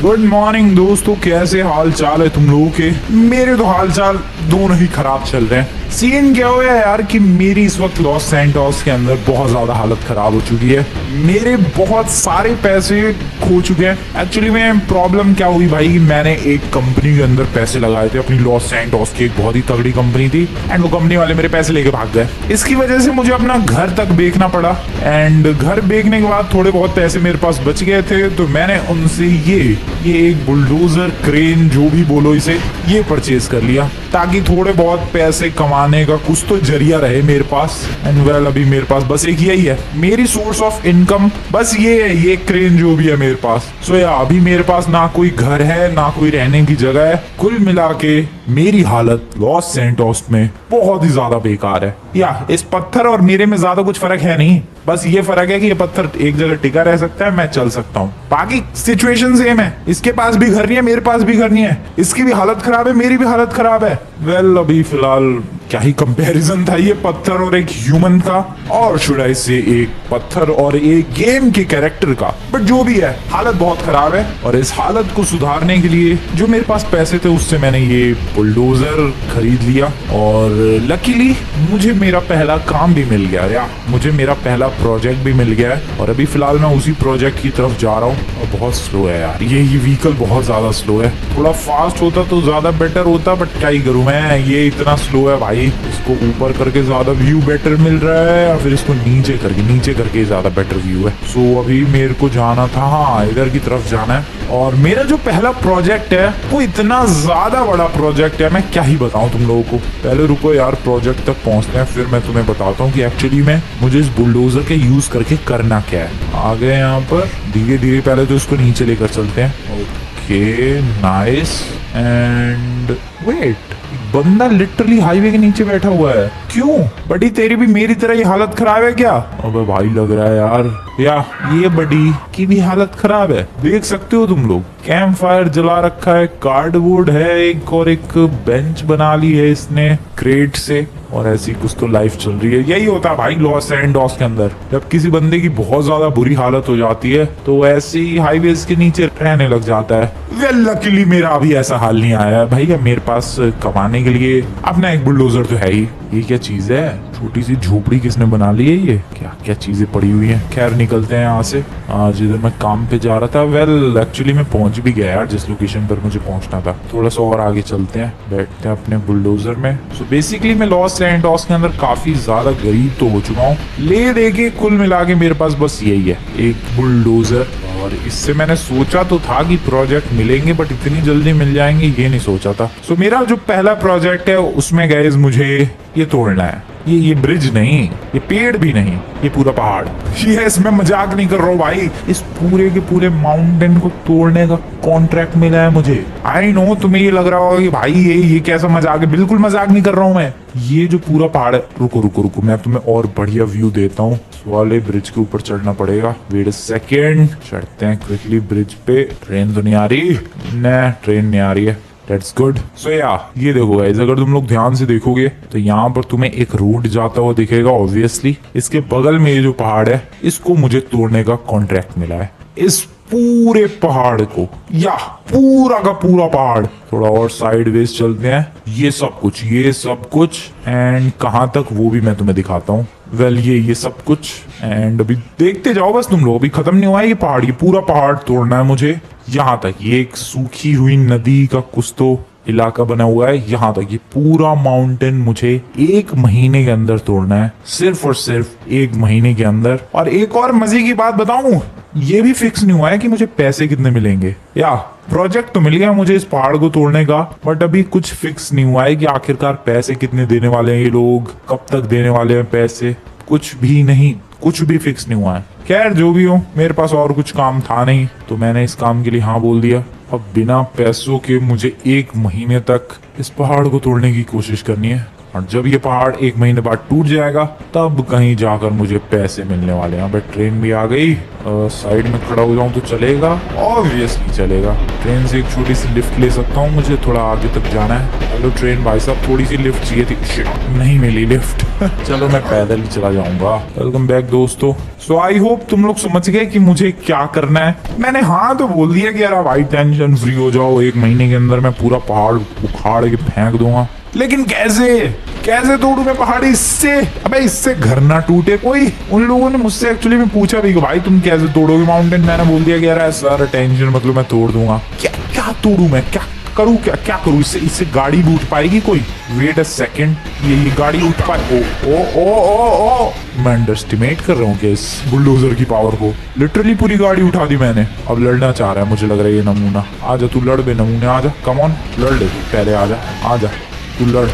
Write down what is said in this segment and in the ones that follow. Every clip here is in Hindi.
गुड मॉर्निंग दोस्तों, कैसे हाल चाल है तुम लोगों के। मेरे तो हाल चाल दोनों ही खराब चल रहे हैं। सीन क्या हुआ है यार कि मेरी इस वक्त लॉस सैंटोस के अंदर बहुत ज्यादा हालत खराब हो चुकी है। मेरे बहुत सारे पैसे खो चुके हैं। एक्चुअली में प्रॉब्लम क्या हुई भाई कि मैंने एक कंपनी के अंदर पैसे लगाए थे, अपनी लॉस सैंटोस की एक बहुत ही तगड़ी कंपनी थी, एंड वो कंपनी वाले मेरे पैसे लेके भाग गए। इसकी वजह से मुझे अपना घर तक बेचना पड़ा, एंड घर बेचने के बाद थोड़े बहुत पैसे मेरे पास बच गए थे, तो मैंने उनसे ये एक बुलडोजर क्रेन जो भी बोलो इसे, ये परचेज कर लिया ताकि थोड़े बहुत पैसे कमाने का कुछ तो जरिया रहे मेरे पास। एंड वेल अभी मेरे पास बस एक यही है मेरी सोर्स ऑफ इनकम, बस ये है, ये क्रेन जो भी है मेरे पास। सो या अभी मेरे पास ना कोई घर है ना कोई रहने की जगह है। कुल मिला के मेरी हालत लॉस सैंटोस में बहुत ही ज्यादा बेकार है। या इस पत्थर और मेरे में ज्यादा कुछ फर्क है नहीं, बस ये फर्क है कि ये पत्थर एक जगह टिका रह सकता है, मैं चल सकता हूँ। बाकी सिचुएशन सेम है। इसके पास भी घर नहीं है, मेरे पास भी घर नहीं है। इसकी भी हालत खराब है, मेरी भी हालत खराब है। वेल अभी फिलहाल क्या ही कंपैरिजन था ये पत्थर और एक ह्यूमन का, और शुड आई से एक पत्थर और एक गेम के कैरेक्टर का। बट जो भी है, हालत बहुत खराब है, और इस हालत को सुधारने के लिए जो मेरे पास पैसे थे उससे मैंने ये बुलडोजर खरीद लिया, और लकीली मुझे मेरा पहला काम भी मिल गया, या मुझे मेरा पहला प्रोजेक्ट भी मिल गया है। और अभी फिलहाल मैं उसी प्रोजेक्ट की तरफ जा रहा हूँ, और बहुत स्लो है यार ये व्हीकल, बहुत ज्यादा स्लो है। थोड़ा फास्ट होता तो ज्यादा बेटर होता, बट क्या ही करूँ मैं, ये इतना स्लो है भाई। इसको ऊपर करके ज्यादा व्यू बेटर मिल रहा है, या फिर इसको नीचे करके ज्यादा बेटर व्यू है। सो अभी मेरे को जाना था, हाँ इधर की तरफ जाना है। और मेरा जो पहला प्रोजेक्ट है वो इतना ज्यादा बड़ा प्रोजेक्ट है, मैं क्या ही बताऊं तुम लोगों को। पहले रुको यार, प्रोजेक्ट तक पहुंचते हैं, फिर मैं तुम्हें बताता हूँ कि एक्चुअली में मुझे इस बुलडोजर के यूज करके करना क्या है। आ गए यहाँ पर, धीरे धीरे पहले तो इसको नीचे लेकर चलते हैं। ओके नाइस, एंड वेट, बंदा लिटरली हाईवे के नीचे बैठा हुआ है। क्यों बड़ी, तेरी भी मेरी तरह ही हालत खराब है क्या? अबे भाई लग रहा है यार, या ये बड़ी की भी हालत खराब है। देख सकते हो तुम लोग, कैंप फायर जला रखा है, कार्डबोर्ड है एक, और एक बेंच बना ली है इसने क्रेट से, और ऐसी कुछ तो लाइफ चल रही है। यही होता है भाई लॉस सैंटोस के अंदर, जब किसी बंदे की बहुत ज्यादा बुरी हालत हो जाती है तो ऐसे ही हाईवेज के नीचे रहने लग जाता है। वेल लकीली मेरा अभी ऐसा हाल नहीं आया है भाई। अब मेरे पास कमाने के लिए अपना एक बुलडोजर तो है ही। ये क्या चीज है, छोटी सी झोपड़ी किसने बना ली है? ये क्या क्या चीजें पड़ी हुई हैं। खैर निकलते हैं यहाँ से। आज इधर मैं काम पे जा रहा था। वेल एक्चुअली मैं पहुंच भी गया यार जिस लोकेशन पर मुझे पहुंचना था। थोड़ा सा और आगे चलते हैं, बैठते हैं अपने बुलडोजर में। सो बेसिकली मैं लॉस सैंटोस के अंदर काफी ज्यादा गरीब तो हो चुका हूँ। ले दे के कुल मिला के मेरे पास बस यही है, एक बुलडोजर। और इससे मैंने सोचा तो था कि प्रोजेक्ट मिलेंगे, बट इतनी जल्दी मिल जाएंगे ये नहीं सोचा था। सो मेरा जो पहला प्रोजेक्ट है उसमें गाइस मुझे ये तोड़ना है। ये ब्रिज नहीं, ये पेड़ भी नहीं, ये पूरा पहाड़। यस, मैं मजाक नहीं कर रहा हूँ भाई, इस पूरे के पूरे माउंटेन को तोड़ने का कॉन्ट्रैक्ट मिला है मुझे। आई नो तुम्हें ये लग रहा होगा कि भाई ये कैसा मजाक है। बिल्कुल मजाक नहीं कर रहा हूँ मैं। ये जो पूरा पहाड़ है, रुको मैं तुम्हें और बढ़िया व्यू देता हूँ। वाले ब्रिज के ऊपर चढ़ना पड़ेगा। वेट अ सेकेंड, चढ़ते हैं क्विकली ब्रिज पे। ट्रेन तो नहीं आ रही, न ट्रेन नहीं आ रही है। That's good. So yeah, ये देखो गाइस, अगर तुम लोग ध्यान से देखोगे तो यहाँ पर तुम्हें एक रोड जाता हुआ दिखेगा ऑब्वियसली। इसके बगल में ये जो पहाड़ है, इसको मुझे तोड़ने का कॉन्ट्रैक्ट मिला है। इस पूरे पहाड़ को, या पूरा का पूरा पहाड़। थोड़ा और साइडवेज चलते हैं। ये सब कुछ एंड कहाँ तक वो भी मैं तुम्हें दिखाता हूँ। वेल ये सब कुछ, एंड अभी देखते जाओ बस तुम लोग। अभी खत्म नहीं हुआ है ये पहाड़, ये पूरा पहाड़ तोड़ना है मुझे यहाँ तक। ये एक सूखी हुई नदी का कुछ तो इलाका बना हुआ है यहाँ तक। ये पूरा माउंटेन मुझे 1 महीने के अंदर तोड़ना है, सिर्फ और सिर्फ 1 महीने के अंदर। और एक और मजे की बात बताऊं, ये भी फिक्स नहीं हुआ है कि मुझे पैसे कितने मिलेंगे। या प्रोजेक्ट तो मिल गया मुझे इस पहाड़ को तोड़ने का, बट अभी कुछ फिक्स नहीं हुआ है कि आखिरकार पैसे कितने देने वाले हैं ये लोग, कब तक देने वाले हैं पैसे, कुछ भी नहीं, कुछ भी फिक्स नहीं हुआ है। खैर जो भी हो, मेरे पास और कुछ काम था नहीं तो मैंने इस काम के लिए हाँ बोल दिया। अब बिना पैसों के मुझे 1 महीने तक इस पहाड़ को तोड़ने की कोशिश करनी है। और जब ये पहाड़ 1 महीने बाद टूट जाएगा तब कहीं जाकर मुझे पैसे मिलने वाले हैं। यहाँ पे ट्रेन भी आ गई, साइड में खड़ा हो जाऊं तो चलेगा? ऑब्वियसली चलेगा। ट्रेन से एक छोटी सी लिफ्ट ले सकता हूँ, मुझे थोड़ा आगे तक जाना है। हेलो ट्रेन भाई साहब, थोड़ी सी लिफ्ट चाहिए थी। शिट, नहीं मिली लिफ्ट। चलो मैं पैदल ही चला जाऊंगा। वेलकम बैक दोस्तों। सो आई होप तुम लोग समझ गए कि मुझे क्या करना है। मैंने हाँ तो बोल दिया कि यार भाई टेंशन फ्री हो जाओ, 1 महीने के अंदर मैं पूरा पहाड़ उखाड़ के फेंक दूंगा। लेकिन कैसे तोड़ू मैं पहाड़ी इससे? अबे इससे घर ना टूटे कोई। उन लोगों ने मुझसे एक्चुअली में पूछा भी कि भाई तुम कैसे तोड़ोगे माउंटेन। मैंने बोल दिया कि यार सर टेंशन मतलब मैं तोड़ दूंगा। क्या तोड़ू मैं, क्या करूँ, क्या करूँ इससे गाड़ी भी उठ पाएगी कोई? वेट अ सेकेंड, ये गाड़ी उठ पाए? ओ मैं अंडरस्टिमेट कर रहा हूँ कि इस बुलडोजर की पावर को। लिटरली पूरी गाड़ी उठा दी मैंने। अब लड़ना चाह रहा है मुझे लग रहा है ये नमूना। आजा तू लड़ बे नमूने, आजा कम ऑन लड़ ले तू, पहले आजा तू लड़।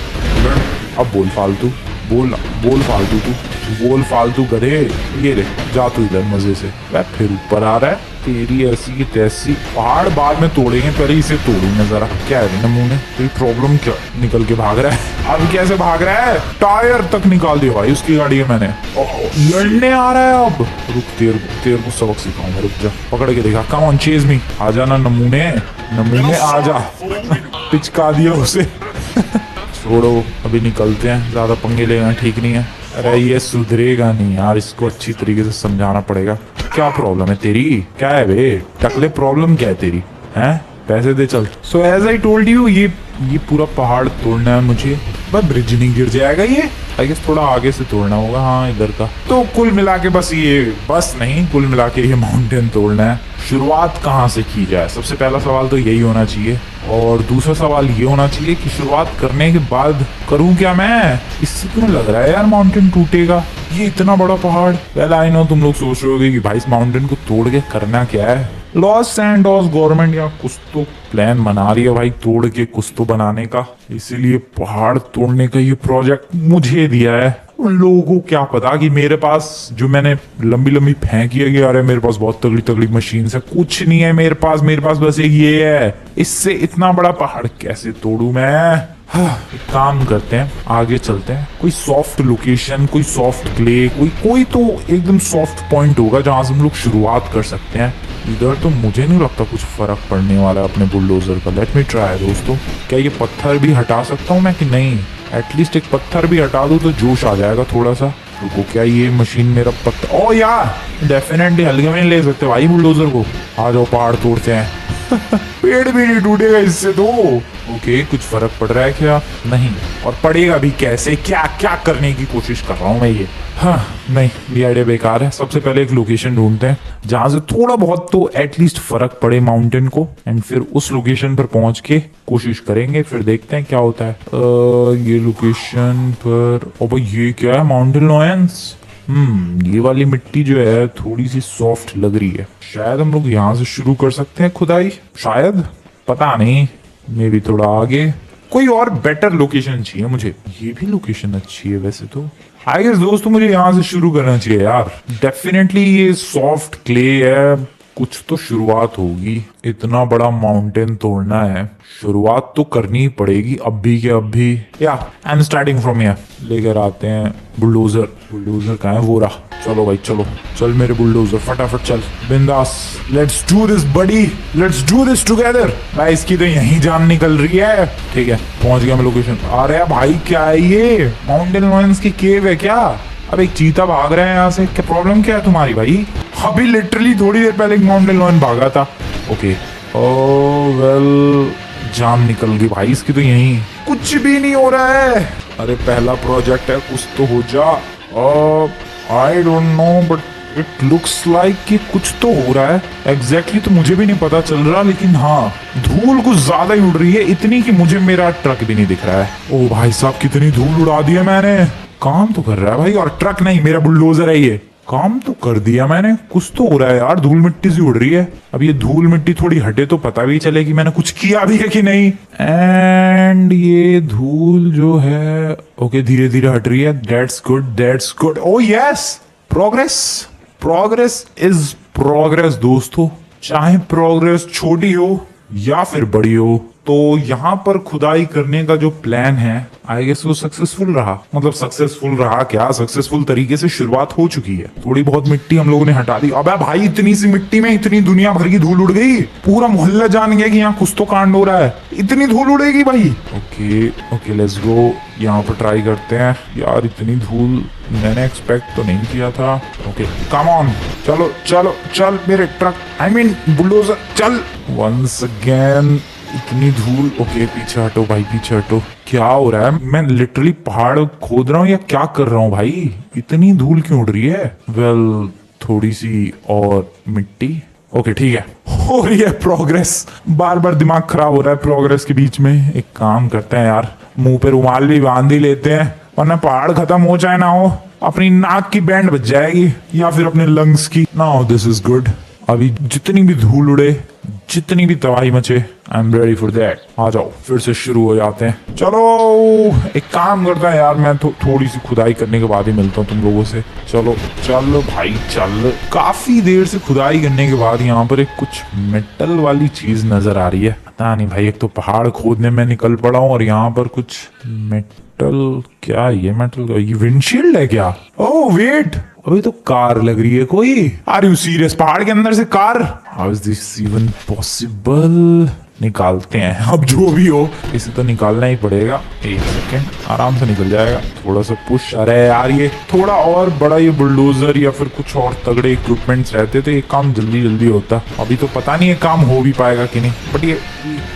अब बोल फालतू तू बोल फालतू गधे। ये ले जा तू इधर मजे से। वह फिर ऊपर आ रहा है, तेरी ऐसी की तैसी। पहाड़ बाद में तोड़ेंगे, पहले इसे तोड़ूंगा जरा। क्या है नमूने, तेरी प्रॉब्लम क्या? निकल के भाग रहा है। अब कैसे भाग रहा है? टायर तक निकाल दिया भाई उसकी गाड़ी है मैंने। लड़ने आ रहा है अब। रुक, तेरे को सबक सिखाऊंगा, रुक जा। पकड़ के देखा, कम ऑन चेज मी। आजा ना नमूने आजा। पिचका दिया उसे। छोड़ो, अभी निकलते हैं, ज्यादा पंगे लेना ठीक नहीं है। अरे ये सुधरेगा नहीं यार, इसको अच्छी तरीके से समझाना पड़ेगा। क्या प्रॉब्लम है तेरी? क्या है बे टकले, प्रॉब्लम क्या है तेरी? हैं पैसे दे चल। So as I told you, ये पूरा पहाड़ तोड़ना है मुझे। बस ब्रिज नहीं गिर जाएगा ये, आई गेस थोड़ा आगे से तोड़ना होगा। हाँ इधर का। तो कुल मिला के कुल मिला के ये माउंटेन तोड़ना है। शुरुआत कहाँ से की जाए, सबसे पहला सवाल तो यही होना चाहिए। और दूसरा सवाल ये होना चाहिए कि शुरुआत करने के बाद करूँ क्या मैं? इससे क्यों लग रहा है यार माउंटेन टूटेगा? ये इतना बड़ा पहाड़। वेल आई नो तुम लोग सोच रहे होगे कि भाई इस माउंटेन को तोड़ के करना क्या है। लॉस सैंटोस गवर्नमेंट या कुछ तो प्लान बना रही है भाई तोड़ के कुछ तो बनाने का, इसीलिए पहाड़ तोड़ने का ये प्रोजेक्ट मुझे दिया है। उन लोगों को क्या पता कि मेरे पास जो मैंने लंबी फेंकी है कि अरे मेरे पास बहुत तगड़ी मशीन है। कुछ नहीं है मेरे पास बस एक ये है। इससे इतना बड़ा पहाड़ कैसे तोड़ू मैं? एक काम करते हैं, आगे चलते हैं। कोई सॉफ्ट लोकेशन, कोई सॉफ्ट प्ले, कोई तो एकदम सॉफ्ट पॉइंट होगा जहां से हम लोग शुरुआत कर सकते हैं। इधर तो मुझे नहीं लगता कुछ फर्क पड़ने वाला है अपने बुलडोजर का। लेट मी ट्राई दोस्तों। क्या ये पत्थर भी हटा सकता हूँ मैं कि नहीं? एटलीस्ट एक पत्थर भी हटा दूं तो जोश आ जाएगा थोड़ा सा। रुको, क्या ये मशीन मेरा पत्थर? ओ यार डेफिनेटली हल्के में नहीं ले सकते भाई बुलडोजर को। आ जाओ पहाड़ तोड़ते हैं। पेड़ भी नहीं टूटेगा इससे तो। ओके, कुछ फर्क पड़ रहा है क्या? नहीं, और पड़ेगा भी कैसे? क्या करने की कोशिश कर रहा हूँ मैं ये? हाँ नहीं, ये आइडिया बेकार है। सबसे पहले एक लोकेशन ढूंढते हैं जहां से थोड़ा बहुत तो एटलीस्ट फर्क पड़े माउंटेन को, एंड फिर उस लोकेशन पर पहुंच के कोशिश करेंगे, फिर देखते हैं क्या होता है। ये लोकेशन पर, ओ भाई ये क्या है? Mountain lions. ये वाली मिट्टी जो है थोड़ी सी सॉफ्ट लग रही है। शायद हम लोग यहाँ से शुरू कर सकते हैं खुदाई, शायद, पता नहीं। मे भी थोड़ा आगे कोई और बेटर लोकेशन चाहिए मुझे। ये भी लोकेशन अच्छी है वैसे तो। आई गेस दोस्तों मुझे यहाँ से शुरू करना चाहिए यार। डेफिनेटली ये सॉफ्ट क्ले है, कुछ तो शुरुआत होगी। इतना बड़ा माउंटेन तोड़ना है, शुरुआत तो करनी ही पड़ेगी अभी के अभी। या I am starting from here. लेकर आते हैं बुलडोजर कहाँ है? वो रहा। चलो भाई चल मेरे बुलडोजर, फटाफट चल, बिंदास। Let's do this buddy, let's do this together. भाई इसकी तो यहीं जान निकल रही है। ठीक है, पहुंच गया मैं लोकेशन। अरे भाई क्या है ये? माउंटेन लॉयंस की केव है क्या? अब एक चीता भाग रहा है यहाँ से। क्या प्रॉब्लम क्या है तुम्हारी भाई? अभी लिटरली थोड़ी देर पहले एक माउंटेन लॉयन भागा था। ओके, ओह वेल, जान निकल गई भाई इसकी तो यहीं। कुछ भी नहीं हो रहा है। अरे पहला प्रोजेक्ट है, कुछ तो हो जा। आई don't no but it looks like कि कुछ तो हो रहा है। एग्जैक्टली तो मुझे भी नहीं पता चल रहा, लेकिन हाँ धूल कुछ ज्यादा ही उड़ रही है, इतनी कि मुझे मेरा ट्रक भी नहीं दिख रहा है। ओ भाई साहब कितनी धूल उड़ा दी है मैंने। काम तो कर रहा है भाई, और ट्रक नहीं मेरा बुलडोजर है ये। काम तो कर दिया मैंने, कुछ तो हो रहा है यार। धूल मिट्टी सी उड़ रही है। अब ये धूल मिट्टी थोड़ी हटे तो पता भी चले कि मैंने कुछ किया भी है कि नहीं। एंड ये धूल जो है ओके धीरे धीरे हट रही है। That's good. Oh yes, progress is progress दोस्तों। चाहे प्रोग्रेस छोटी हो या फिर बड़ी हो, तो यहाँ पर खुदाई करने का जो प्लान है आई गेस वो सक्सेसफुल रहा। मतलब सक्सेसफुल रहा क्या, सक्सेसफुल तरीके से शुरुआत हो चुकी है। थोड़ी बहुत मिट्टी हम लोगों ने हटा दी। अबे भाई इतनी सी मिट्टी में इतनी दुनिया भर की धूल उड़ गई, पूरा मोहल्ला जान गया कि यहाँ कुछ तो कांड हो रहा है। इतनी धूल उड़ेगी भाई। ओके ओके लेट्स गो, यहाँ पर ट्राई करते हैं। यार इतनी धूल मैंने एक्सपेक्ट तो नहीं किया था। ओके कम ऑन, चलो चलो चल मेरे ट्रक, आई मीन बुलडोजर चल। वंस अगेन इतनी धूल। ओके पीछे हटो भाई, पीछे हटो। क्या हो रहा है? मैं लिटरली पहाड़ खोद रहा हूँ या क्या कर रहा हूँ भाई? इतनी धूल क्यों उड़ रही है? वेल थोड़ी सी और मिट्टी। ओके ठीक है, हो रही है प्रोग्रेस। बार बार दिमाग खराब हो रहा है प्रोग्रेस के बीच में। एक काम करते हैं यार, मुंह पे रुमाल भी बांध ही लेते हैं, वरना पहाड़ खत्म हो चाहे ना हो अपनी नाक की बैंड बच जाएगी या फिर अपने लंग्स की। Now this is good. अभी जितनी भी धूल उड़े, जितनी भी तबाही मचे, I am ready for that. आ जाओ फिर से शुरू हो जाते हैं। चलो एक काम करता है यार, मैं थोड़ी सी खुदाई करने के बाद ही मिलता हूँ तुम लोगों से। चलो चल भाई चल। काफी देर से खुदाई करने के बाद यहाँ पर एक कुछ मेटल वाली चीज नजर आ रही है। पता नहीं भाई, एक तो पहाड़ खोदने में निकल पड़ा हूँ और यहाँ पर कुछ मेटल। क्या ये मेटल? ये विंडशील्ड है क्या? ओह वेट, अभी तो कार लग रही है कोई। Are you serious? पहाड़ के अंदर से car? How is this even possible? निकालते हैं अब जो भी हो, इसे तो निकालना ही पड़ेगा। एक सेकेंड, आराम से निकल जाएगा। थोड़ा सा पुश। अरे यार ये थोड़ा और बड़ा ये बुलडोजर या फिर कुछ और तगड़े इक्विपमेंट्स रहते तो ये काम जल्दी जल्दी होता। अभी तो पता नहीं ये काम हो भी पाएगा कि नहीं, बट ये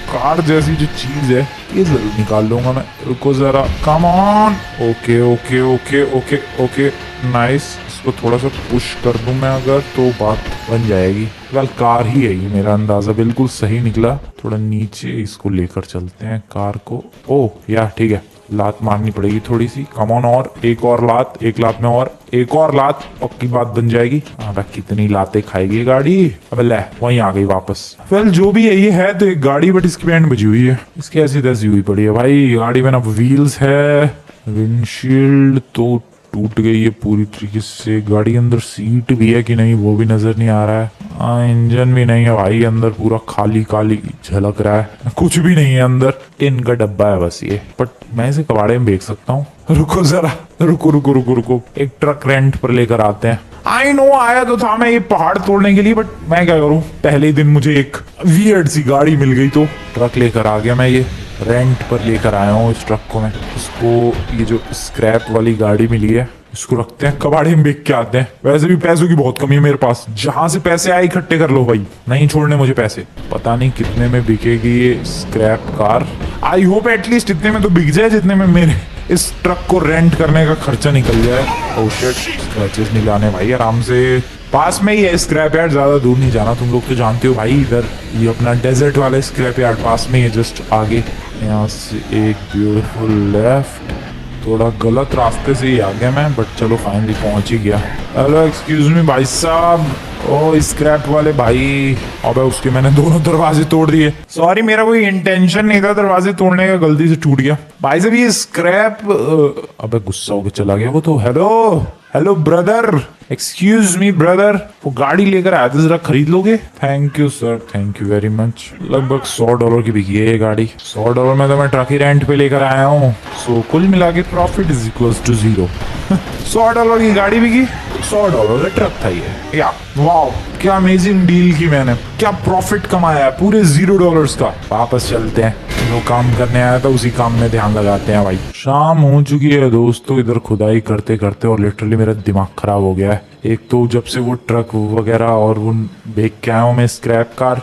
कार जैसी जो चीज है ये जरूर निकाल लूंगा मैं। रुको जरा, come on. Okay okay okay okay okay nice. इसको थोड़ा सा पुश कर दूं मैं अगर, तो बात बन जाएगी। फिलहाल कार ही है ये, मेरा अंदाजा बिल्कुल सही निकला। थोड़ा नीचे इसको लेकर चलते हैं कार को। ओह यार ठीक है, लात मारनी पड़ेगी थोड़ी सी। कम ऑन, और एक और लात, एक लात में और एक और लात, पक्की बात बन जाएगी। अबे कितनी लातें खाएगी गाड़ी? अबे ले, वहीं आ गई वापस। वेल जो भी है, ये है तो एक गाड़ी, बट इसकी बैंड बजी हुई है, इसकी ऐसी तैसी हुई पड़ी है भाई। गाड़ी में ना व्हील्स है, विंडशील्ड तो टूट गई है पूरी तरीके से। गाड़ी के अंदर सीट भी है कि नहीं वो भी नजर नहीं आ रहा है। इंजन भी नहीं है भाई, अंदर पूरा खाली खाली झलक रहा है, कुछ भी नहीं है अंदर। टिन का डब्बा है बस ये, बट मैं इसे कबाड़े में बेच सकता हूँ। रुको जरा, रुको रुको रुको रुको, एक ट्रक रेंट पर लेकर आते हैं। आई नो आया तो था मैं ये पहाड़ तोड़ने के लिए, बट मैं क्या करूँ, पहले ही दिन मुझे एक वियर्ड सी गाड़ी मिल गई तो ट्रक लेकर आ गया। मैं ये रेंट पर लेकर आया हूँ इस ट्रक को मैं। इसको ये जो स्क्रैप वाली गाड़ी मिली है इसको रखते हैं, कबाड़े में बेच के आते हैं। वैसे भी पैसों की बहुत कमी है मेरे पास, जहां से पैसे आए इकट्ठे कर लो भाई, नहीं छोड़ने मुझे पैसे। पता नहीं कितने में बिकेगी ये scrap car. I hope at least इतने में तो बिक जाए जितने में मेरे इस ट्रक को रेंट करने का खर्चा निकल जाए। ओह शिट, स्क्रैचेस नहीं लाने भाई, आराम से। पास में ही है स्क्रैप यार्ड, ज्यादा दूर नहीं जाना। तुम लोग तो जानते हो भाई, इधर ये अपना डेजर्ट वाला स्क्रैप यार्ड पास में ही है, जस्ट आगे। यहाँ से एक ब्यूटीफुल लेफ्ट, थोड़ा गलत रास्ते से ही आ गया मैं, बट चलो फाइनली पहुंच ही गया। हेलो एक्सक्यूज मी भाई साहब। ओ स्क्रैप वाले भाई, अबे उसके मैंने दोनों दरवाजे तोड़ दिए। सॉरी, मेरा कोई इंटेंशन नहीं था दरवाजे तोड़ने का, गलती से टूट गया भाई साहब। ये स्क्रैप, अबे गुस्सा होकर चला गया वो तो। Hello hello brother, excuse me brother, वो गाड़ी लेकर आया था, जरा खरीद लोगे? Thank you sir, thank you very much. लगभग $100 की बिकी है ये गाड़ी। $100 में तो मैं ट्रक ही रेंट पे लेकर आया हूँ, सो कुल मिला के प्रॉफिट इज इक्वल्स टू 0। $100 की गाड़ी बिकी, $100 का ट्रक था ये। या वाओ, क्या अमेजिंग डील की मैंने, क्या प्रॉफिट कमाया है पूरे $0 का। वापस चलते हैं, जो काम करने आया था उसी काम में ध्यान लगाते हैं भाई। शाम हो चुकी है दोस्तों, इधर खुदाई करते करते, और लिटरली मेरा दिमाग खराब हो गया है। एक तो जब से वो ट्रक वगैरह और वो बेच के आया हूँ मैं स्क्रैप कार,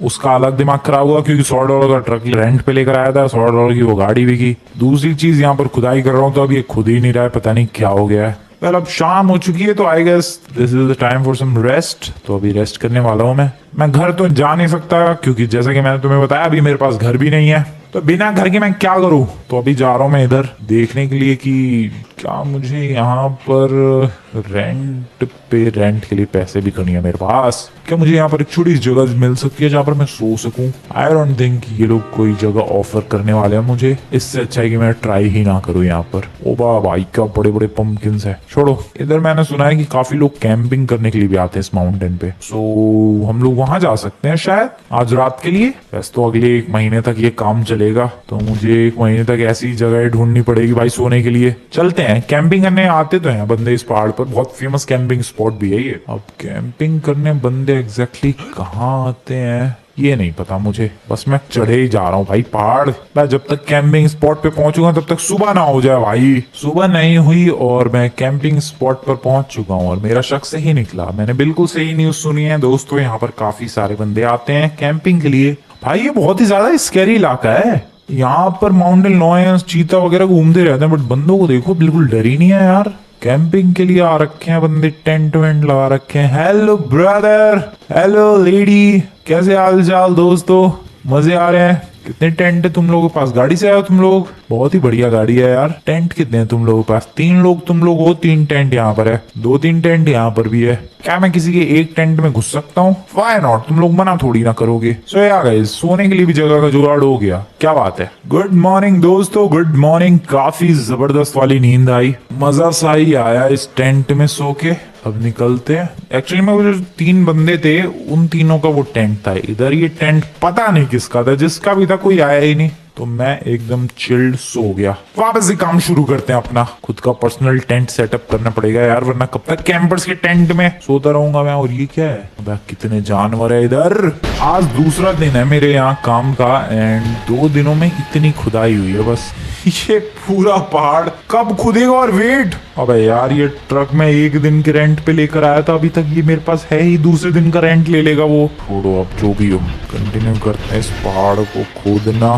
उसका अलग दिमाग खराब हुआ क्योंकि $100 का ट्रक रेंट पे लेकर आया था, $100 की वो गाड़ी भी की। दूसरी चीज, यहाँ पर खुदाई कर रहा हूँ तो अब ये खुद ही नहीं रहा है, पता नहीं क्या हो गया है। वेल अब शाम हो चुकी है तो I guess this is the time for some rest. तो अभी रेस्ट करने वाला हूँ मैं घर तो जा नहीं सकता क्योंकि जैसा कि मैंने तुम्हें बताया अभी मेरे पास घर भी नहीं है, तो बिना घर के मैं क्या करूँ। तो अभी जा रहा हूँ मैं इधर देखने के लिए कि क्या मुझे यहाँ पर रेंट के लिए पैसे भी करनी है मेरे पास। क्या मुझे यहाँ पर एक छोटी सी जगह मिल सकती है जहाँ पर मैं सो सकूं? आई डोंट थिंक ये लोग कोई जगह ऑफर करने वाले हैं मुझे। इससे अच्छा है कि मैं ट्राई ही ना करूँ यहाँ पर। ओ भाई क्या बड़े बड़े पंपकिंस है। छोड़ो, इधर मैंने सुना है कि काफी लोग कैंपिंग करने के लिए भी आते हैं इस माउंटेन पे। सो हम लोग वहां जा सकते हैं शायद आज रात के लिए। वैसे तो अगले 1 महीने तक ये काम चलेगा, तो मुझे 1 महीने तक ऐसी जगह ढूंढनी पड़ेगी भाई सोने के लिए। चलते हैं, कैंपिंग करने आते तो हैं बंदे इस पहाड़ पर, बहुत फेमस कैंपिंग स्पॉट भी है ये। अब कैंपिंग करने बंदे एग्जैक्टली कहाँ आते हैं ये नहीं पता मुझे, बस मैं चढ़े ही जा रहा हूँ भाई पहाड़। मैं जब तक कैंपिंग स्पॉट पे पहुंचूंगा तब तक सुबह ना हो जाए भाई। सुबह नहीं हुई और मैं कैंपिंग स्पॉट पर पहुंच चुका हूँ और मेरा शक सही निकला। मैंने बिल्कुल सही न्यूज सुनी है दोस्तों, यहाँ पर काफी सारे बंदे आते हैं कैंपिंग के लिए। भाई ये बहुत ही ज्यादा स्कैरी इलाका है। यहाँ पर माउंटेन लॉयंस, चीता वगैरह घूमते रहते हैं, बट बंदों को देखो बिल्कुल डर ही नहीं है यार। कैंपिंग के लिए आ रखे हैं बंदे, टेंट वेंट लगा रखे हैं। हेलो ब्रदर, हेलो लेडी, कैसे हाल चाल दोस्तों? मजे आ रहे हैं? कितने टेंट है तुम लोगों के पास? गाड़ी से आए हो तुम लोग? बहुत ही बढ़िया गाड़ी है यार। टेंट कितने हैं तुम लोगों के पास? 3 लोग तुम लोग हो, 3 टेंट यहाँ पर है, 2-3 टेंट यहाँ पर भी है। क्या मैं किसी के एक टेंट में घुस सकता हूँ? व्हाई नॉट, तुम लोग मना थोड़ी ना करोगे। सो या गाइस, सोने के लिए भी जगह का जुगाड़ हो गया, क्या बात है। गुड मॉर्निंग दोस्तों, गुड मॉर्निंग। काफी जबरदस्त वाली नींद आई, मजा सा ही आया इस टेंट में सो के। अब निकलते हैं। एक्चुअली में वो जो 3 बंदे थे उन तीनों का वो टेंट था। इधर ये टेंट पता नहीं किसका था, जिसका भी था कोई आया ही नहीं, तो मैं एकदम चिल्ड सो गया। वापस से काम शुरू करते हैं अपना। खुद का पर्सनल टेंट सेटअप करना पड़ेगा यार, वरना कब तक कैंपर्स के टेंट में सोता रहूंगा मैं। और ये क्या है? अबे कितने जानवर है इधर। आज दूसरा दिन है मेरे यहाँ काम का एंड 2 दिनों में इतनी खुदाई हुई है बस। ये पूरा पहाड़ कब खुदेगा? और वेट, अबे यार ये ट्रक में 1 दिन के रेंट पे लेकर आया था, अभी तक ये मेरे पास है ही, दूसरे दिन का रेंट ले लेगा वो। छोड़ो अब जो भी हो, कंटिन्यू करते हैं इस पहाड़ को खोदना।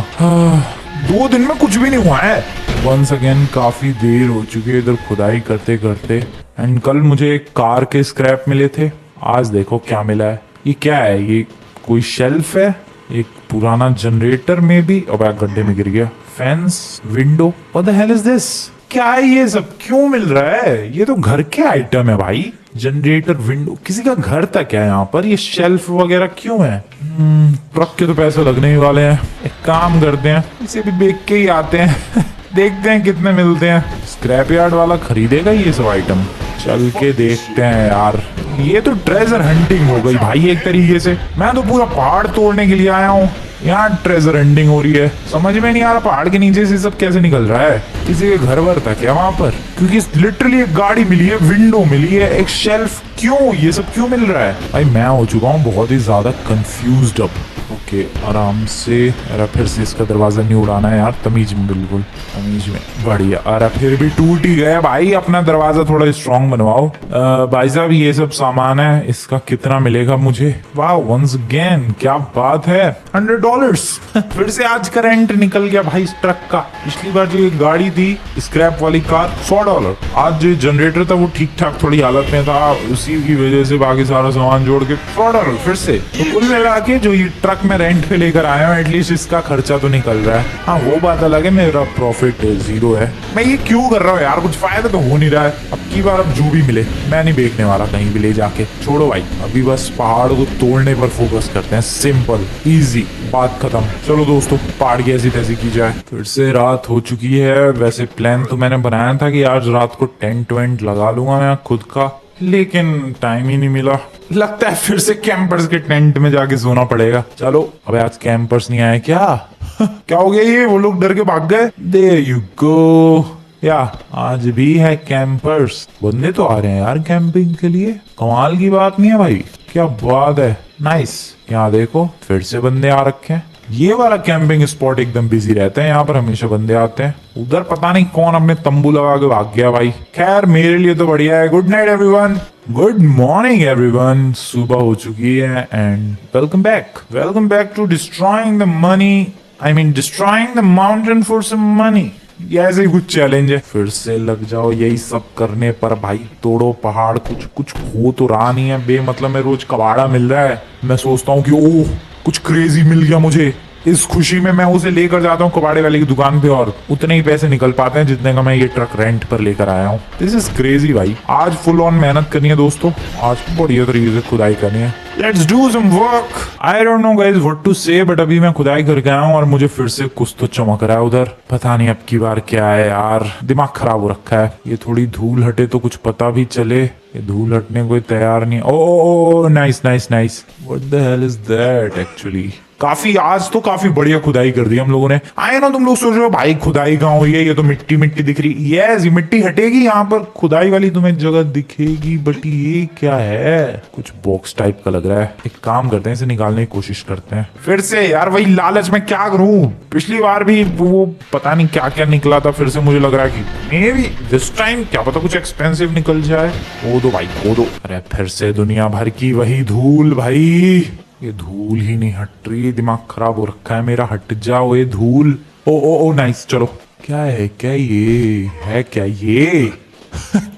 2 दिन में कुछ भी नहीं हुआ है। वंस अगेन काफी देर हो चुकी है इधर खुदाई करते करते। एंड कल मुझे एक कार के स्क्रैप मिले थे, आज देखो क्या मिला है। ये क्या है? ये कोई शेल्फ है, एक पुराना जनरेटर में भी। अब गड्ढे में गिर गया। Fence, window, what the hell is this? क्या है ये सब? क्यों मिल रहा है? ये तो घर के आइटम है भाई। जनरेटर, विंडो, किसी का घर तक है यहाँ पर। ये शेल्फ वगैरह क्यों है? ट्रक के तो पैसे लगने ही वाले हैं। एक काम करते हैं, इसे भी बेच के ही आते हैं देखते हैं कितने मिलते हैं। स्क्रैप यार्ड वाला खरीदेगा ये सब आइटम? चल के देखते हैं यार। ये तो ट्रेजर हंटिंग हो गई भाई एक तरीके से। मैं तो पूरा पहाड़ तोड़ने के लिए आया हूँ, यहाँ ट्रेजर हंटिंग हो रही है। समझ में नहीं आ रहा पहाड़ के नीचे से सब कैसे निकल रहा है। किसी के घर वर था क्या वहां पर? क्योंकि लिटरली एक गाड़ी मिली है, विंडो मिली है, एक शेल्फ। क्यों ये सब क्यों मिल रहा है भाई? मैं हो चुका हूँ बहुत ही ज्यादा कंफ्यूज्ड अब। ओके आराम से। अरे फिर से इसका दरवाजा नहीं उड़ाना है यार, तमीज में, बिल्कुल तमीज में। बढ़िया। अरे फिर भी टूट ही गया भाई, अपना दरवाजा थोड़ा स्ट्रॉन्ग बनवाओ। भाई साहब ये सब सामान है, इसका कितना मिलेगा मुझे? वाह वंस अगेन क्या बात है, $100 फिर से आज का रेंट निकल गया भाई इस ट्रक का। पिछली बार जो एक गाड़ी थी स्क्रैप वाली कार, $100। आज जो जनरेटर था वो ठीक ठाक थोड़ी हालत में था, उसी की वजह से बाकी सारा सामान जोड़ के $100 फिर से। तो कुल मिला के जो ये ट्रक में रेंट पे लेकर आया हूँ, एटलीस्ट इसका खर्चा तो निकल रहा है। हाँ वो बात अलग है, मेरा प्रॉफिट 0 है। मैं ये क्यों कर रहा हूँ यार, कुछ फायदा तो हो नहीं रहा है। अब की बार अब जो भी मिले मैं नहीं बेचने वाला कहीं भी ले जाके। छोड़ो भाई, अभी बस पहाड़ को तोड़ने पर फोकस करते हैं। सिंपल इजी, बात खत्म। चलो दोस्तों, पहाड़ की ऐसी तैसी की जाए। फिर से रात हो चुकी है। वैसे प्लान तो मैंने बनाया था कि आज रात को टेंट वेंट लगा लूंगा मैं खुद का, लेकिन टाइम ही नहीं मिला। लगता है फिर से कैंपर्स के टेंट में जाके सोना पड़ेगा। चलो, अबे आज कैंपर्स नहीं आए क्या? क्या हो गया ये? वो लोग डर के भाग गए। There you go. या आज भी है कैंपर्स, बंदे तो आ रहे हैं यार कैंपिंग के लिए। कमाल की बात नहीं है भाई, क्या बात है। नाइस। यहाँ देखो फिर से बंदे आ रखे हैं। ये वाला कैंपिंग स्पॉट एकदम बिजी रहते हैं, यहाँ पर हमेशा बंदे आते हैं। उधर पता नहीं कौन अपने तंबू लगा के भाग गया भाई। खैर मेरे लिए तो बढ़िया है। Good night everyone, good morning everyone. सुबह हो चुकी है and welcome back to destroying the money, I mean destroying the mountain for some money. ये ऐसे ही कुछ चैलेंज है। फिर से लग जाओ यही सब करने पर भाई। तोड़ो पहाड़, कुछ हो तो रहा नहीं है। बेमतलब में रोज कबाड़ा मिल रहा है। मैं सोचता हूँ कि ओह कुछ क्रेजी मिल गया मुझे, इस खुशी में मैं उसे लेकर जाता हूँ कबाड़े वाले की दुकान पे और उतने ही पैसे निकल पाते हैं जितने का मैं ये ट्रक रेंट पर लेकर आया हूँ। दिस इज क्रेजी भाई। आज फुल ऑन मेहनत करनी है दोस्तों, आज बढ़िया तरीके से खुदाई करनी है। Let's do some work. I don't know guys what to say, but अभी मैं खुदाई करके आया हूँ और मुझे फिर से कुछ तो चमक रहा है उधर। पता नहीं अब की बार क्या है यार, दिमाग खराब हो रखा है। ये थोड़ी धूल हटे तो कुछ पता भी चले। ये धूल हटने कोई तैयार नहीं। Oh nice nice nice. What the hell is that actually. काफी आज तो काफी बढ़िया खुदाई कर दी हम लोगों ने। आए ना तुम लोग सोच रहे हो भाई खुदाई कहाँ हुई है, ये तो मिट्टी मिट्टी दिख रही। यस ये मिट्टी हटेगी, यहाँ पर खुदाई वाली तुम्हें जगह दिखेगी। बट ये क्या है, कुछ बॉक्स टाइप का लग रहा है। एक काम करते हैं, इसे निकालने की कोशिश करते हैं फिर से। यार वही लालच में क्या करूं, पिछली बार भी वो पता नहीं क्या क्या निकला था। फिर से मुझे लग रहा है कि मे बी दिस टाइम क्या पता कुछ एक्सपेंसिव निकल जाए। खोदो भाई खोदो। अरे फिर से दुनिया भर की वही धूल भाई, ये धूल ही नहीं हट रही। दिमाग खराब हो रखा है मेरा, हट जाओ ये धूल। ओ नाइस। चलो क्या है, क्या ये है, क्या ये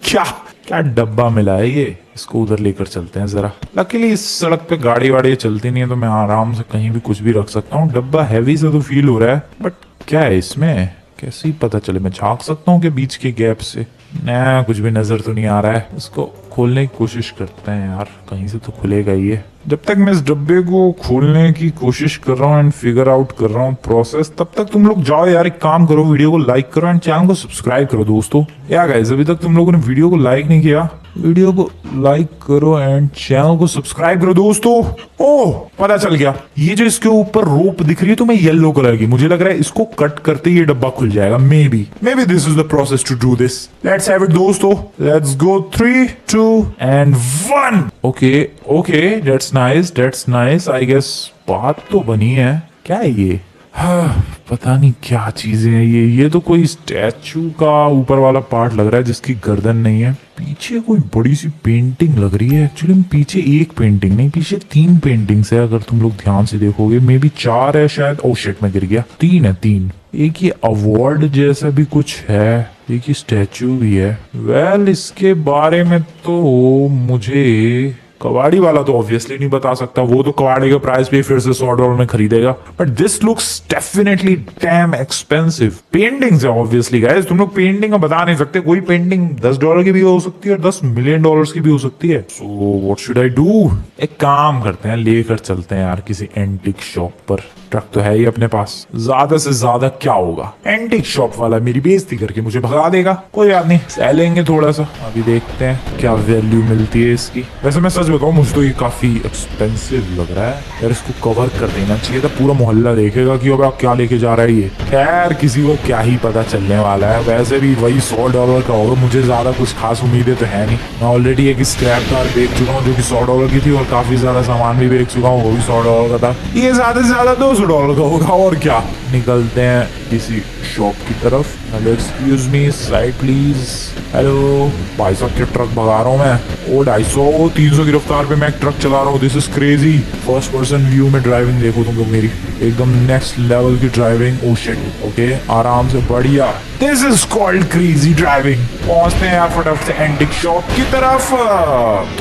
क्या क्या डब्बा मिला है ये, इसको उधर लेकर चलते हैं जरा। लकीली इस सड़क पे गाड़ी वाड़ी चलती नहीं है तो मैं आराम से कहीं भी कुछ भी रख सकता हूँ। डब्बा हैवी सा तो फील हो रहा है, बट क्या है इसमें, कैसे ही पता चले। मैं झांक सकता हूँ कि बीच के गैप से ना कुछ भी नजर तो नहीं आ रहा है। इसको खोलने की कोशिश करते हैं यार, कहीं से तो खुलेगा ये। जब तक मैं इस डब्बे को खोलने की कोशिश कर रहा हूँ एंड फिगर आउट कर रहा हूँ प्रोसेस, तब तक तुम लोग जाओ यार, एक काम करो, वीडियो को लाइक करो एंड चैनल को सब्सक्राइब करो दोस्तों। या गाइस अभी तक तुम लोगों ने वीडियो को लाइक नहीं किया, वीडियो को लाइक करो एंड चैनल को सब्सक्राइब करो दोस्तों। ओह पता चल गया, ये जो इसके ऊपर रोप दिख रही है तुम्हें येलो कलर की, मुझे लग रहा है इसको कट करते ये डब्बा खुल जाएगा। May be this is the process to do this. Let's have it दोस्तों, let's go 3 2 and 1। Okay that's nice I guess. बात तो बनी है। क्या है ये, हाँ, पता नहीं क्या चीजें हैं ये तो कोई स्टैचू का ऊपर वाला पार्ट लग रहा है जिसकी गर्दन नहीं है। पीछे कोई बड़ी सी पेंटिंग लग रही है। एक्चुअली पीछे एक पेंटिंग नहीं, पीछे 3 पेंटिंग्स है अगर तुम लोग ध्यान से देखोगे। मे बी 4 है शायद। ओ शिट मैं गिर गया। 3 है 3। एक ये अवार्ड जैसा भी कुछ है, एक ये स्टैचू भी है। वेल इसके बारे में तो मुझे कबाड़ी वाला तो ऑब्वियसली नहीं बता सकता, वो तो कबाड़ी का प्राइस भी फिर से $100 में खरीदेगा। But this looks definitely dam expensive. Paintings है ऑब्वियसली गाइस, तुम लोग पेंटिंग का बता नहीं सकते। कोई पेंटिंग $10 की भी हो सकती है और $10 मिलियन की भी हो सकती है। So what should I do. एक काम करते हैं, लेकर चलते हैं यार किसी एंटिक शॉप पर। ट्रक तो है ही अपने पास, ज्यादा से ज्यादा क्या होगा, एंटिक शॉप वाला मेरी बेइज्जती करके मुझे भगा देगा। कोई बात नहीं, सह लेंगे थोड़ा सा। अभी देखते हैं क्या वैल्यू मिलती है इसकी। वैसे मैं सच बताऊं, मुझे तो ये काफी एक्सपेंसिव लग रहा है यार। इसको कवर कर देना चाहिए था, पूरा मोहल्ला देखेगा कि अब आप क्या लेके जा रहा है ये। खैर किसी को क्या ही पता चलने वाला है। वैसे भी वही $100 का होगा, मुझे ज्यादा कुछ खास उम्मीदें तो है नहीं। मैं ऑलरेडी एक स्क्रैप कार बेच चुका हूँ जो कि $100 की थी, और काफी ज्यादा सामान भी बेच चुका हूँ, वो भी $100 का था। ये ज्यादा से ज्यादा $200 का होगा और क्या। निकलते हैं किसी शॉप की तरफ। Hello excuse me, side please. Hello भाई साहब, क्या ट्रक भगा रहा हूँ मैं। ओ 250 300 की रफ्तार पे मैं एक ट्रक चला रहा हूँ। This is crazy. First person view में ड्राइविंग देखो तुम लोग मेरी, एकदम नेक्स्ट लेवल की ड्राइविंग। ओ शिट, ओके आराम से, बढ़िया। This is called crazy driving. पहुंचते हैं यार फटाफट से एंटिक शॉप की तरफ।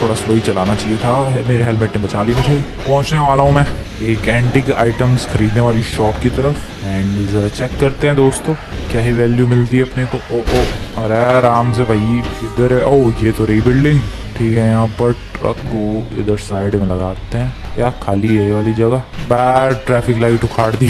थोड़ा स्लो ही चलाना चाहिए था, मेरे हेलमेट ने बचा ली मुझे। पहुंचने वाला हूँ मैं एक एंटिक आइटम्स खरीदने वाली शॉप की तरफ। एंड जरा चेक करते हैं दोस्तों क्या ही वैल्यू मिलती है अपने को। ओ अरे आराम से भाई, इधर है। ओ ये तो रही बिल्डिंग, ठीक है। यहाँ पर ट्रक को इधर साइड में लगाते हैं। या खाली है ये वाली जगह, बैड ट्रैफिक लाइट उखाड़ दी।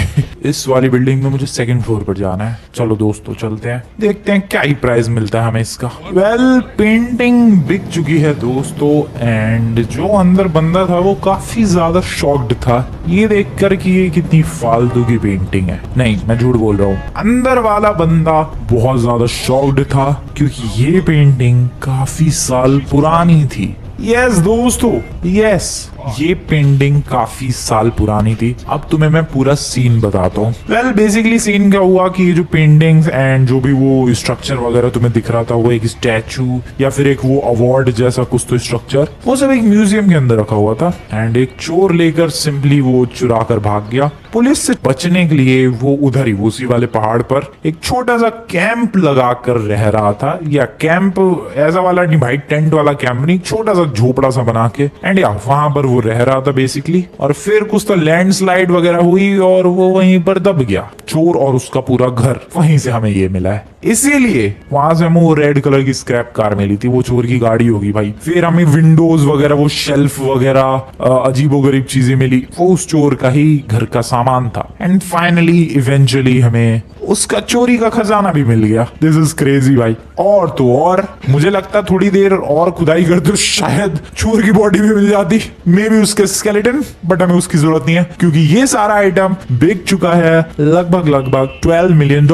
इस वाली बिल्डिंग में मुझे 2nd फ्लोर पर जाना है। चलो दोस्तों चलते हैं, देखते हैं क्या ही प्राइस मिलता है हमें इसका। वेल पेंटिंग बिक चुकी है दोस्तों, एंड जो अंदर बंदा था वो काफी ज्यादा शॉक्ड था ये देखकर कि ये कितनी फालतू की पेंटिंग है। नहीं मैं झूठ बोल रहा हूँ, अंदर वाला बंदा बहुत ज्यादा शॉक्ड था क्योंकि ये पेंटिंग काफी साल पुरानी थी। यस दोस्तों, यस ये पेंटिंग काफी साल पुरानी थी। अब तुम्हें मैं पूरा सीन बताता हूँ। वेल बेसिकली सीन क्या हुआ कि ये जो पेंटिंग्स एंड जो भी वो स्ट्रक्चर वगैरह तुम्हें दिख रहा था, वो एक स्टैचू या फिर एक वो अवार्ड जैसा कुछ तो स्ट्रक्चर, वो सब एक म्यूजियम के अंदर रखा हुआ था। एंड एक चोर लेकर सिंपली वो चुरा कर भाग गया। पुलिस से बचने के लिए वो उधर ही उसी वाले पहाड़ पर एक छोटा सा कैंप लगा कर रह रहा था। या कैंप ऐसा वाला नहीं भाई, टेंट वाला कैंप नहीं, छोटा सा झोपड़ा सा बना के। एंड या वहां पर वो वो रह रहा था बेसिकली, और फिर कुछ तो लैंडस्लाइड वगैरह हुई और वो वहीं पर दब गया। चोर और उसका पूरा घर, वहीं से हमें ये मिला है। इसीलिए वहां से हमें वो रेड कलर की स्क्रैप कार मिली थी, वो चोर की गाड़ी होगी भाई। फिर हमें विंडोज वगैरह, वो शेल्फ वगैरह, अजीबोगरीब चीजें मिली, वो उस चोर का ही घर का सामान था। एंड फाइनली इवेंचुअली हमें उसका चोरी का खजाना भी मिल गया। दिस इज क्रेजी भाई। और तो और मुझे लगता थोड़ी देर और खुदाई करते तो शायद चोर की बॉडी भी मिल जाती, मे भी उसके स्केलेटन, बट हमें उसकी जरूरत नहीं है क्योंकि ये सारा आइटम बिक चुका है लगभग $12 मिलियन,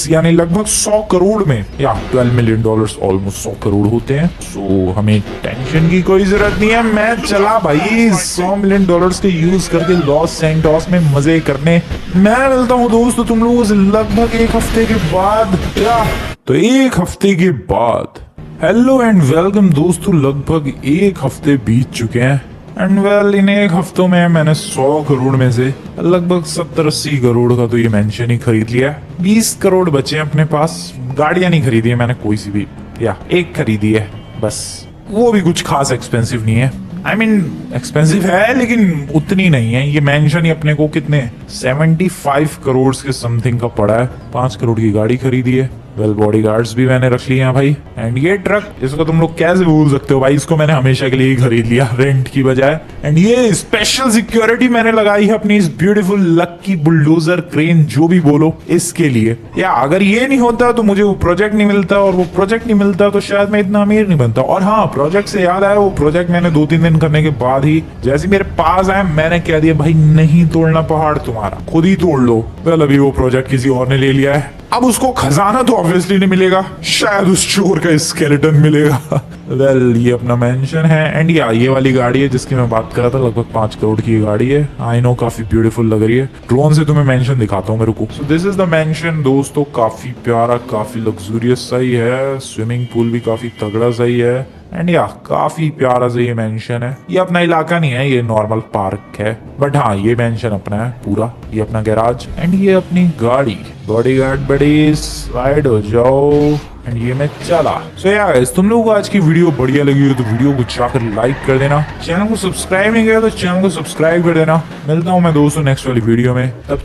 यानी लगभग 100 करोड़ में, या $12 मिलियन ऑलमोस्ट 100 करोड़ होते हैं। सो हमें टेंशन की कोई जरूरत नहीं है। मैं चला भाई $100 मिलियन के यूज करके लॉस सैंटोस में मजे करने। मैं मिलता हूँ दोस्तों तुम लोगों से लगभग एक हफ्ते के बाद, या तो एक हफ्ते के बाद। हेलो एंड वेलकम दोस्तों, लगभग एक हफ्ते बीत चुके हैं। एंड वेल इन एक हफ्तों में मैंने 100 करोड़ में से लगभग 70-80 करोड़ का तो ये मेंशन ही खरीद लिया। 20 करोड़ बचे हैं अपने पास। गाड़ियां नहीं खरीदी है मैंने कोई सी भी, या एक खरीदी है बस, वो भी कुछ खास एक्सपेंसिव नहीं है। I mean, एक्सपेंसिव है लेकिन उतनी नहीं है। ये मेंशन ही अपने को कितने 75 करोड़ के समथिंग का पड़ा है। 5 करोड़ की गाड़ी खरीदी है। वेल बॉडीगार्ड्स भी मैंने रख लिए हैं भाई। एंड ये ट्रक, इसको तुम लोग कैसे भूल सकते हो भाई, इसको मैंने हमेशा के लिए ही खरीद लिया रेंट की बजाय। एंड ये स्पेशल सिक्योरिटी मैंने लगाई है अपनी इस ब्यूटीफुल लकी बुलडोजर क्रेन, जो भी बोलो, इसके लिए। या अगर ये नहीं होता तो मुझे वो प्रोजेक्ट नहीं मिलता, और वो प्रोजेक्ट नहीं मिलता तो शायद मैं इतना अमीर नहीं बनता। और हाँ, प्रोजेक्ट से याद आया, वो प्रोजेक्ट मैंने 2-3 दिन करने के बाद ही जैसे मेरे पास आया, मैंने कह दिया भाई नहीं तोड़ना पहाड़ तुम्हारा, खुद ही तोड़ लो। वेल अभी वो प्रोजेक्ट किसी और ने ले लिया है। अब उसको खजाना तो ऑब्वियसली नहीं मिलेगा, शायद उस चोर का स्केलेटन मिलेगा। वेल ये अपना मेंशन है। एंड या ये वाली गाड़ी है जिसकी मैं बात कर रहा था, लगभग 5 करोड़ की गाड़ी है। आई नो काफी ब्यूटीफुल लग रही है। ड्रोन से तुम्हें मेंशन दिखाता हूँ मेरे को। So this is the mention दोस्तों, काफी प्यारा, काफी लग्जूरियस सही है। स्विमिंग पूल भी काफी तगड़ा सही है। एंड या काफी प्यारा सा ये मेंशन है। ये अपना इलाका नहीं है, ये नॉर्मल पार्क है, बट हाँ ये मेंशन अपना है पूरा। ये अपना गैराज एंड ये अपनी गाड़ी। बॉडीगार्ड बड़ी साइड हो जाओ। एंड ये मैं चला। सो यार तुम लोगों को आज की वीडियो बढ़िया लगी हो तो वीडियो को जाकर लाइक कर देना। चैनल को सब्सक्राइब नहीं किया तो चैनल को सब्सक्राइब कर देना। मिलता हूँ मैं दोस्तों नेक्स्ट वाली वीडियो में, तब तक